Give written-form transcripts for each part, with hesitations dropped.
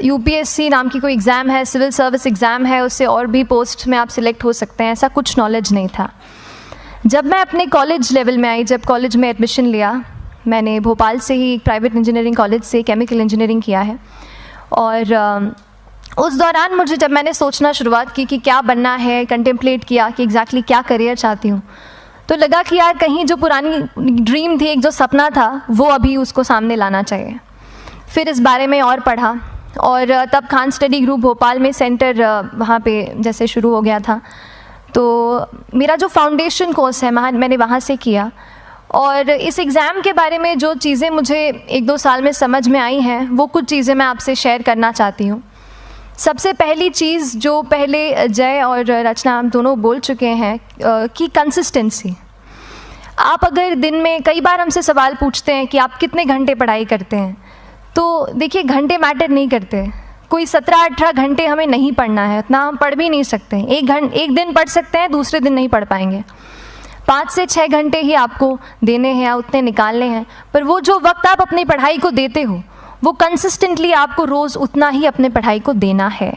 UPSC नाम की कोई एग्ज़ाम है, सिविल सर्विस एग्ज़ाम है, उससे और भी पोस्ट में आप सिलेक्ट हो सकते हैं, ऐसा कुछ नॉलेज नहीं था। जब मैं अपने कॉलेज लेवल में आई, जब कॉलेज में एडमिशन लिया, मैंने भोपाल से ही एक प्राइवेट इंजीनियरिंग कॉलेज से केमिकल इंजीनियरिंग किया है। और उस दौरान मुझे जब मैंने सोचना शुरुआत की कि क्या बनना है, कंटेम्पलेट किया कि एग्जैक्टली क्या करियर चाहती हूँ, तो लगा कि यार कहीं जो पुरानी ड्रीम थी, एक जो सपना था, वो अभी उसको सामने लाना चाहिए। फिर इस बारे में और पढ़ा, और तब खान स्टडी ग्रुप भोपाल में सेंटर वहाँ पे जैसे शुरू हो गया था, तो मेरा जो फाउंडेशन कोर्स है मैंने वहाँ से किया। और इस एग्ज़ाम के बारे में जो चीज़ें मुझे 1-2 साल में समझ में आई हैं, वो कुछ चीज़ें मैं आपसे शेयर करना चाहती हूँ। सबसे पहली चीज़ जो पहले जय और रचना हम दोनों बोल चुके हैं कि कंसिस्टेंसी। आप अगर दिन में, कई बार हमसे सवाल पूछते हैं कि आप कितने घंटे पढ़ाई करते हैं, तो देखिए घंटे मैटर नहीं करते। कोई 17-18 घंटे हमें नहीं पढ़ना है, इतना हम पढ़ भी नहीं सकते। एक दिन पढ़ सकते हैं, दूसरे दिन नहीं पढ़ पाएंगे। 5 से 6 घंटे ही आपको देने हैं या उतने निकालने हैं, पर वो जो वक्त आप अपनी पढ़ाई को देते हो, वो कंसिस्टेंटली आपको रोज़ उतना ही अपने पढ़ाई को देना है।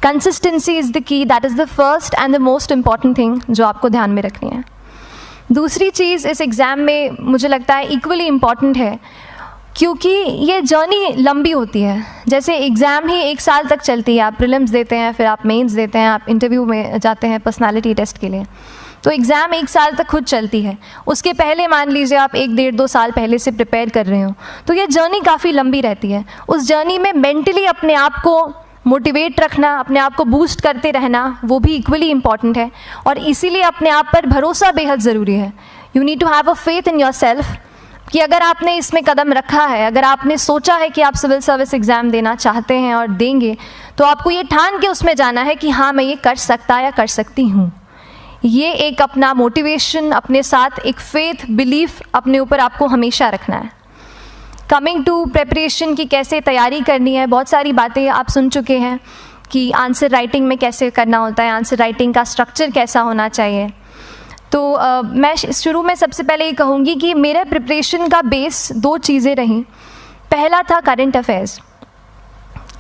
Consistency is the key, that is the first and the most important thing जो आपको ध्यान में रखनी है। दूसरी चीज़ इस एग्ज़ाम में मुझे लगता है इक्वली इम्पॉर्टेंट है, क्योंकि ये जर्नी लंबी होती है। जैसे एग्ज़ाम ही 1 साल तक चलती है, आप प्रीलिम्स देते हैं, फिर आप मेंस देते हैं, आप इंटरव्यू में जाते हैं पर्सनालिटी टेस्ट के लिए, तो एग्ज़ाम 1 साल तक खुद चलती है। उसके पहले मान लीजिए आप 1-1.5-2 साल पहले से प्रिपेयर कर रहे हो, तो ये जर्नी काफ़ी लंबी रहती है। उस जर्नी में मेंटली अपने आप को मोटिवेट रखना, अपने आप को बूस्ट करते रहना, वो भी इक्वली इम्पॉर्टेंट है। और इसीलिए अपने आप पर भरोसा बेहद ज़रूरी है। You need to have a faith in yourself कि अगर आपने इसमें कदम रखा है, अगर आपने सोचा है कि आप सिविल सर्विस एग्ज़ाम देना चाहते हैं और देंगे, तो आपको ये ठान के उसमें जाना है कि हाँ, मैं ये कर सकता या कर सकती हूँ। ये एक अपना मोटिवेशन, अपने साथ एक फेथ, बिलीफ अपने ऊपर आपको हमेशा रखना है। कमिंग टू प्रेपरेशन की कैसे तैयारी करनी है, बहुत सारी बातें आप सुन चुके हैं कि आंसर राइटिंग में कैसे करना होता है, आंसर राइटिंग का स्ट्रक्चर कैसा होना चाहिए। तो मैं शुरू में सबसे पहले ये कहूँगी कि मेरे प्रिपरेशन का बेस 2 चीज़ें रहीं। पहला था करंट अफेयर्स।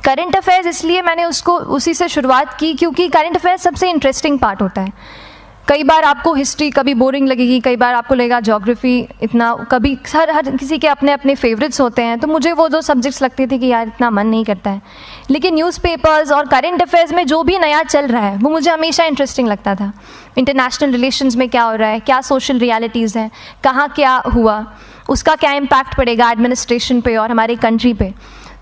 करंट अफेयर्स इसलिए मैंने उसी से शुरुआत की क्योंकि करंट अफेयर्स सबसे इंटरेस्टिंग पार्ट होता है। कई बार आपको हिस्ट्री कभी बोरिंग लगेगी, कई बार आपको लगेगा ज्योग्राफी इतना, कभी हर किसी के अपने अपने फेवरेट्स होते हैं। तो मुझे वो 2 सब्जेक्ट्स लगते थे कि यार इतना मन नहीं करता है, लेकिन न्यूज़पेपर्स और करंट अफेयर्स में जो भी नया चल रहा है वो मुझे हमेशा इंटरेस्टिंग लगता था। इंटरनेशनल रिलेशंस में क्या हो रहा है, क्या सोशल रियलिटीज़ हैं, कहाँ क्या हुआ, उसका क्या इम्पैक्ट पड़ेगा एडमिनिस्ट्रेशन पे और हमारी कंट्री पे,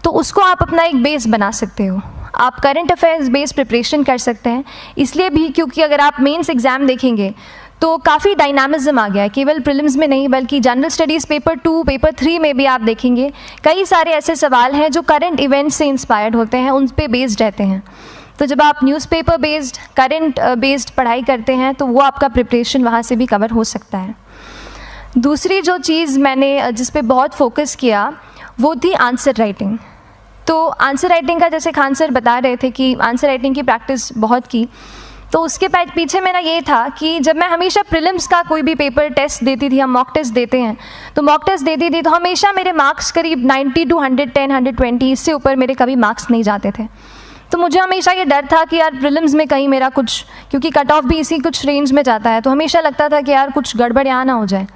तो उसको आप अपना एक बेस बना सकते हो। आप करंट अफेयर्स बेस्ड प्रिपरेशन कर सकते हैं, इसलिए भी क्योंकि अगर आप मेंस एग्ज़ाम देखेंगे तो काफ़ी डायनामिज्म आ गया है, केवल प्रीलिम्स में नहीं बल्कि जनरल स्टडीज़ पेपर 2, पेपर 3 में भी आप देखेंगे कई सारे ऐसे सवाल हैं जो करंट इवेंट्स से इंस्पायर्ड होते हैं, उन पे बेस्ड रहते हैं। तो जब आप न्यूज़पेपर बेस्ड, करंट बेस्ड पढ़ाई करते हैं तो वो आपका प्रिपरेशन वहाँ से भी कवर हो सकता है। दूसरी जो चीज़ मैंने जिस पे बहुत फोकस किया वो थी आंसर राइटिंग। तो आंसर राइटिंग का जैसे खान सर बता रहे थे कि आंसर राइटिंग की प्रैक्टिस बहुत की, तो उसके पीछे मेरा ये था कि जब मैं हमेशा प्रीलिम्स का कोई भी पेपर टेस्ट देती थी, हम मॉक टेस्ट देते हैं, तो मॉक टेस्ट देती थी तो हमेशा मेरे मार्क्स करीब 90 to 110, 120, इससे ऊपर मेरे कभी मार्क्स नहीं जाते थे। तो मुझे हमेशा ये डर था कि यार प्रीलिम्स में कहीं मेरा कुछ, क्योंकि कट ऑफ भी इसी कुछ रेंज में जाता है, तो हमेशा लगता था कि यार कुछ गड़बड़ यहाँ ना हो जाए।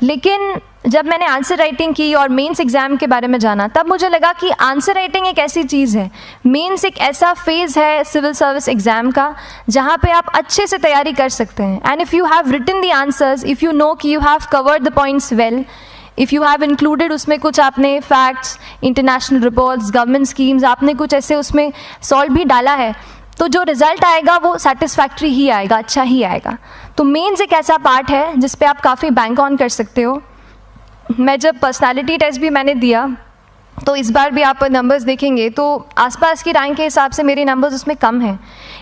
लेकिन जब मैंने आंसर राइटिंग की और मेंस एग्ज़ाम के बारे में जाना, तब मुझे लगा कि आंसर राइटिंग एक ऐसी चीज़ है, मेंस एक ऐसा फेज़ है सिविल सर्विस एग्ज़ाम का जहाँ पे आप अच्छे से तैयारी कर सकते हैं। And if you have written the answers, if you know कि you have covered the points well, if you have included उसमें कुछ आपने facts, international reports, government schemes, आपने कुछ ऐसे उसमें सॉल्व भी डाला है, तो जो रिज़ल्ट आएगा वो सेटिस्फैक्ट्री ही आएगा, अच्छा ही आएगा। तो मेंस एक ऐसा पार्ट है जिस पे आप काफ़ी बैंक ऑन कर सकते हो। मैं जब पर्सनालिटी टेस्ट भी मैंने दिया, तो इस बार भी आप नंबर्स देखेंगे तो आसपास की रैंक के हिसाब से मेरे नंबर्स उसमें कम हैं,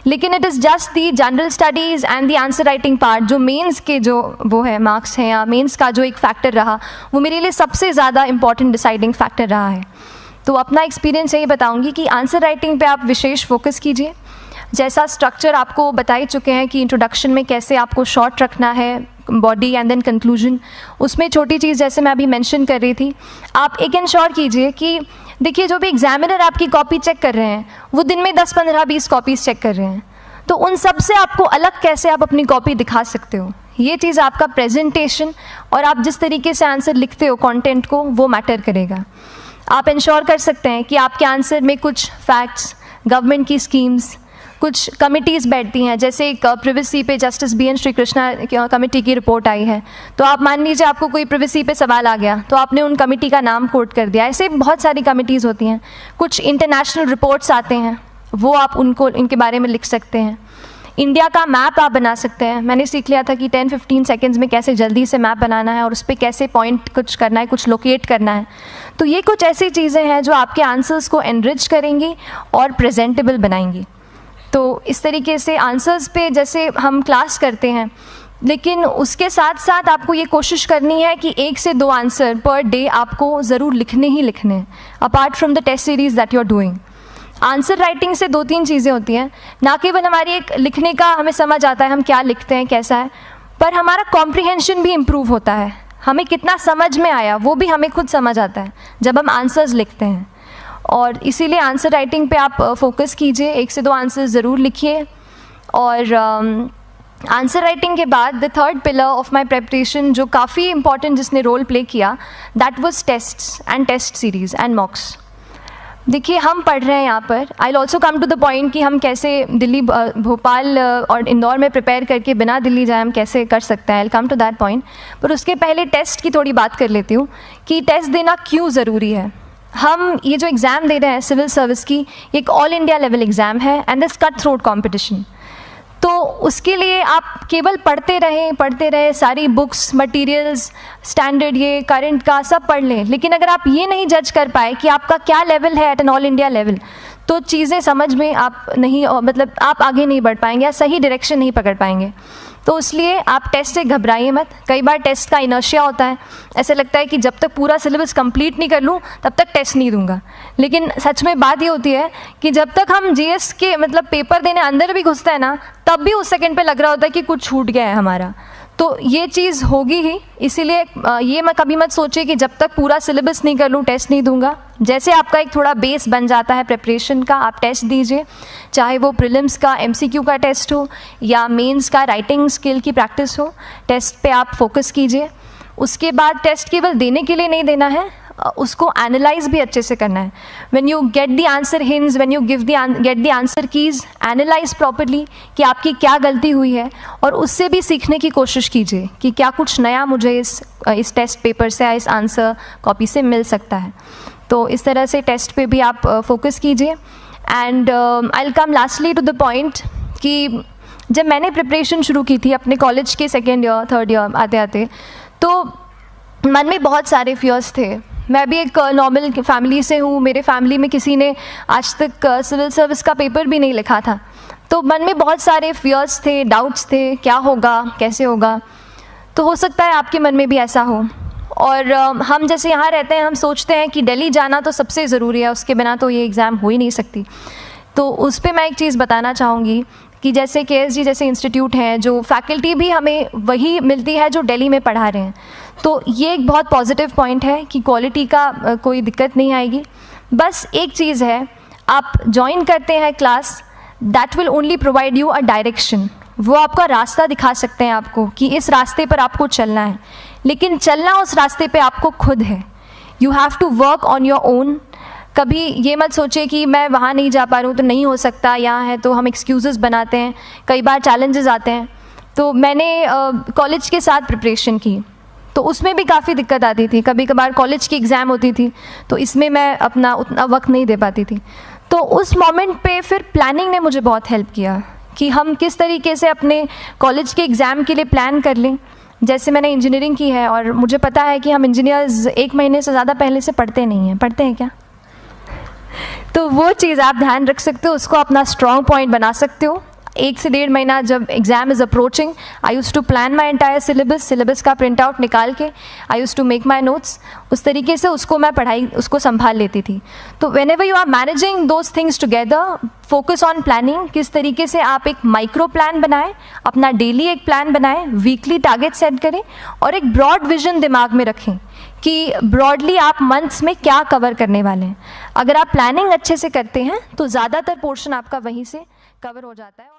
लेकिन it is just the general studies and the answer writing part, जो मेंस के जो वो है मार्क्स हैं या मेंस का जो एक फैक्टर रहा, वो मेरे लिए सबसे ज़्यादा इंपॉर्टेंट डिसाइडिंग फैक्टर रहा है। तो अपना एक्सपीरियंस यही बताऊँगी कि आंसर राइटिंग पर आप विशेष फोकस कीजिए। जैसा स्ट्रक्चर आपको बता ही चुके हैं कि इंट्रोडक्शन में कैसे आपको शॉर्ट रखना है, बॉडी एंड देन कंक्लूजन। उसमें छोटी चीज़ जैसे मैं अभी मेंशन कर रही थी, आप एक इंश्योर कीजिए कि देखिए जो भी एग्जामिनर आपकी कॉपी चेक कर रहे हैं वो दिन में 10, 15, 20 कॉपीज़ चेक कर रहे हैं, तो उन सब से आपको अलग कैसे आप अपनी कॉपी दिखा सकते हो, ये चीज़ आपका प्रेजेंटेशन और आप जिस तरीके से आंसर लिखते हो कंटेंट को, वो मैटर करेगा। आप इंश्योर कर सकते हैं कि आपके आंसर में कुछ फैक्ट्स, गवर्नमेंट की स्कीम्स, कुछ कमिटीज़ बैठती हैं, जैसे एक प्रिवेसी पे जस्टिस BN श्रीकृष्णा कमेटी की रिपोर्ट आई है, तो आप मान लीजिए आपको कोई प्रिवेसी पे सवाल आ गया तो आपने उन कमेटी का नाम कोट कर दिया। ऐसे बहुत सारी कमिटीज़ होती हैं। कुछ इंटरनेशनल रिपोर्ट्स आते हैं, वो आप उनको इनके बारे में लिख सकते हैं। इंडिया का मैप आप बना सकते हैं। मैंने सीख लिया था कि 10-15 सेकेंड्स में कैसे जल्दी से मैप बनाना है और उस पर कैसे पॉइंट कुछ करना है, कुछ लोकेट करना है। तो ये कुछ ऐसी चीज़ें हैं जो आपके आंसर्स को एनरिच करेंगी और प्रेजेंटेबल बनाएंगी। तो इस तरीके से आंसर्स पे जैसे हम क्लास करते हैं, लेकिन उसके साथ साथ आपको ये कोशिश करनी है कि 1 से 2 आंसर पर डे आपको ज़रूर लिखने ही लिखने हैं, apart from the test series that you are doing. Answer writing से 2-3 चीज़ें होती हैं, ना केवल हमारी एक लिखने का हमें समझ आता है हम क्या लिखते हैं कैसा है, पर हमारा कॉम्प्रिहेंशन भी इम्प्रूव होता है। हमें कितना समझ में आया वो भी हमें खुद समझ आता है जब हम आंसर्स लिखते हैं। और इसीलिए आंसर राइटिंग पे आप फोकस कीजिए, 1 से 2 आंसर ज़रूर लिखिए। और आंसर राइटिंग के बाद the third pillar of my preparation जो काफ़ी इंपॉर्टेंट जिसने रोल प्ले किया, that was tests and test series and mocks. देखिए हम पढ़ रहे हैं यहाँ पर, I will also come to the point कि हम कैसे दिल्ली, भोपाल और इंदौर में प्रिपेयर करके बिना दिल्ली जाए हम कैसे कर सकते हैं, I will come to that point. पर उसके पहले टेस्ट की थोड़ी बात कर लेती हूँ कि टेस्ट देना क्यों ज़रूरी है। हम ये जो एग्ज़ाम दे रहे हैं सिविल सर्विस की, एक ऑल इंडिया लेवल एग्ज़ाम है and this cut throat competition. तो उसके लिए आप केवल पढ़ते रहें, सारी बुक्स, मटेरियल्स, स्टैंडर्ड ये करंट का सब पढ़ लें, लेकिन अगर आप ये नहीं जज कर पाए कि आपका क्या लेवल है at an all India level, तो चीज़ें समझ में आप नहीं, मतलब आप आगे नहीं बढ़ पाएंगे या सही डायरेक्शन नहीं पकड़ पाएंगे। तो इसलिए आप टेस्ट से घबराइए मत। कई बार टेस्ट का इनर्शिया होता है, ऐसे लगता है कि जब तक पूरा सिलेबस कंप्लीट नहीं कर लूँ तब तक टेस्ट नहीं दूंगा, लेकिन सच में बात ये होती है कि जब तक हम GS के मतलब पेपर देने अंदर भी घुसते हैं ना, तब भी उस सेकंड पे लग रहा होता है कि कुछ छूट गया है हमारा। तो ये चीज़ होगी ही, इसीलिए ये मैं कभी मत सोचिए कि जब तक पूरा सिलेबस नहीं कर लूँ टेस्ट नहीं दूंगा। जैसे आपका एक थोड़ा बेस बन जाता है प्रिपरेशन का, आप टेस्ट दीजिए, चाहे वो प्रीलिम्स का MCQ का टेस्ट हो या मेंस का राइटिंग स्किल की प्रैक्टिस हो, टेस्ट पे आप फोकस कीजिए। उसके बाद टेस्ट केवल देने के लिए नहीं देना है, उसको एनालाइज भी अच्छे से करना है। When you get the answer hints, when you get the answer keys, analyse properly कि आपकी क्या गलती हुई है और उससे भी सीखने की कोशिश कीजिए कि क्या कुछ नया मुझे इस टेस्ट पेपर से या इस आंसर कॉपी से मिल सकता है। तो इस तरह से टेस्ट पे भी आप फोकस कीजिए। And I will come lastly to the point कि जब मैंने प्रिपरेशन शुरू की थी अपने कॉलेज के 2nd ईयर 3rd ईयर आते आते, तो मन में बहुत सारे फियर्स थे। मैं भी एक नॉर्मल फैमिली से हूँ, मेरे फैमिली में किसी ने आज तक सिविल सर्विस का पेपर भी नहीं लिखा था, तो मन में बहुत सारे फियर्स थे, डाउट्स थे, क्या होगा, कैसे होगा। तो हो सकता है आपके मन में भी ऐसा हो। और हम जैसे यहाँ रहते हैं, हम सोचते हैं कि दिल्ली जाना तो सबसे ज़रूरी है, उसके बिना तो ये एग्ज़ाम हो ही नहीं सकती। तो उस पर मैं एक चीज़ बताना चाहूँगी कि जैसे KSG जैसे इंस्टीट्यूट हैं, जो फैकल्टी भी हमें वही मिलती है जो दिल्ली में पढ़ा रहे हैं, तो ये एक बहुत पॉजिटिव पॉइंट है कि क्वालिटी का कोई दिक्कत नहीं आएगी। बस एक चीज़ है, आप ज्वाइन करते हैं class, that will only provide you a direction. वो आपका रास्ता दिखा सकते हैं आपको कि इस रास्ते पर आपको चलना है, लेकिन चलना उस रास्ते पे आपको खुद है। You have to work on your own. कभी ये मत सोचिए कि मैं वहाँ नहीं जा पा रहा हूँ तो नहीं हो सकता, यहाँ है, तो हम एक्सक्यूज़ेस बनाते हैं। कई बार चैलेंजेस आते हैं। तो मैंने कॉलेज के साथ प्रिपरेशन की, तो उसमें भी काफ़ी दिक्कत आती थी। कभी कभार कॉलेज की एग्ज़ाम होती थी तो इसमें मैं अपना उतना वक्त नहीं दे पाती थी। तो उस मोमेंट पे फिर प्लानिंग ने मुझे बहुत हेल्प किया कि हम किस तरीके से अपने कॉलेज के एग्ज़ाम के लिए प्लान कर लें। जैसे मैंने इंजीनियरिंग की है और मुझे पता है कि हम इंजीनियर्स 1 महीने से ज़्यादा पहले से पढ़ते नहीं हैं। पढ़ते हैं क्या? तो वो चीज़ आप ध्यान रख सकते हो, उसको अपना स्ट्रॉन्ग पॉइंट बना सकते हो। 1 से 1.5 महीना जब exam is approaching, I use to plan my entire syllabus का प्रिंट आउट निकाल के I use to make my notes, उस तरीके से उसको मैं उसको संभाल लेती थी। तो whenever you are managing those things together, focus on planning, किस तरीके से आप एक माइक्रो प्लान बनाएं, अपना डेली एक प्लान बनाएं, वीकली टारगेट सेट करें और एक ब्रॉड विजन दिमाग में रखें कि ब्रॉडली आप मंथ्स में क्या कवर करने वाले हैं। अगर आप प्लानिंग अच्छे से करते हैं तो ज़्यादातर पोर्शन आपका वहीं से कवर हो जाता है।